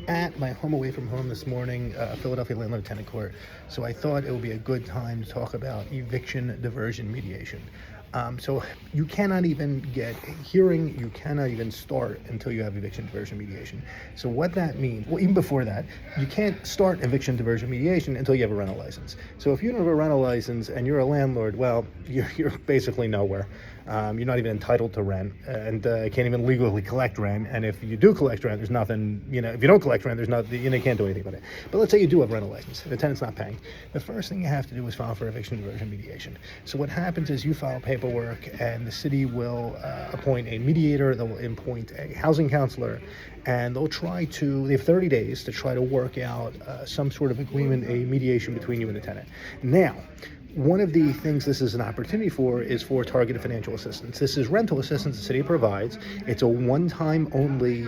at my home away from home this morning, Philadelphia Landlord Tenant Court. So I thought it would be a good time to talk about eviction diversion mediation. So you cannot even get a hearing, you cannot even start until you have eviction diversion mediation. So what that means, well, even before that, you can't start eviction diversion mediation until you have a rental license. So if you don't have a rental license and you're a landlord, well, you're basically nowhere. You're not even entitled to rent and can't even legally collect rent. And if you do collect rent, there's nothing, if you don't collect rent, there's nothing, you can't do anything about it. But let's say you do have a rental license, the tenant's not paying. The first thing you have to do is file for eviction diversion mediation. So what happens is you file paperwork and the city will appoint a mediator, they'll appoint a housing counselor, and they have 30 days to try to work out some sort of agreement, a mediation between you and the tenant. Now, one of the things this is an opportunity for is for targeted financial assistance. This is rental assistance the city provides. It's a one-time only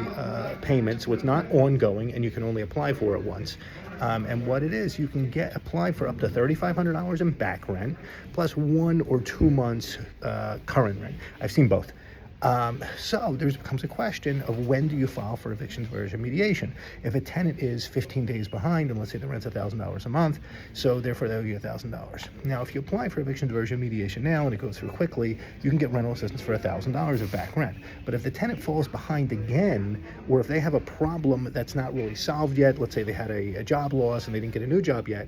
payment, so it's not ongoing, and you can only apply for it once. And what it is, you can apply for up to $3,500 in back rent, plus 1 or 2 months current rent. I've seen both. So there becomes a question of when do you file for eviction diversion mediation? If a tenant is 15 days behind, and let's say the rent's $1,000 a month, so therefore they'll get $1,000. Now, if you apply for eviction diversion mediation now and it goes through quickly, you can get rental assistance for $1,000 of back rent. But if the tenant falls behind again, or if they have a problem that's not really solved yet, let's say they had a job loss and they didn't get a new job yet,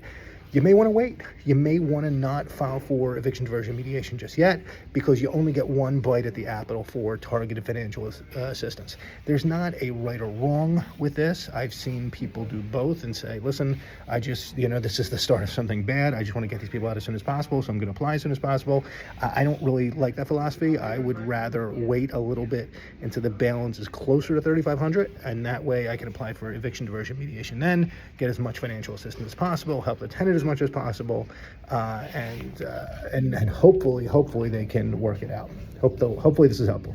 you may want to wait. You may want to not file for eviction diversion mediation just yet because you only get one bite at the apple for targeted financial assistance. There's not a right or wrong with this. I've seen people do both and say, listen, I just, this is the start of something bad. I just want to get these people out as soon as possible, so I'm going to apply as soon as possible. I don't really like that philosophy. I would rather wait a little bit until the balance is closer to $3,500, and that way I can apply for eviction diversion mediation then, get as much financial assistance as possible, help the tenant as much as possible, and hopefully they can work it out. Hopefully this is helpful.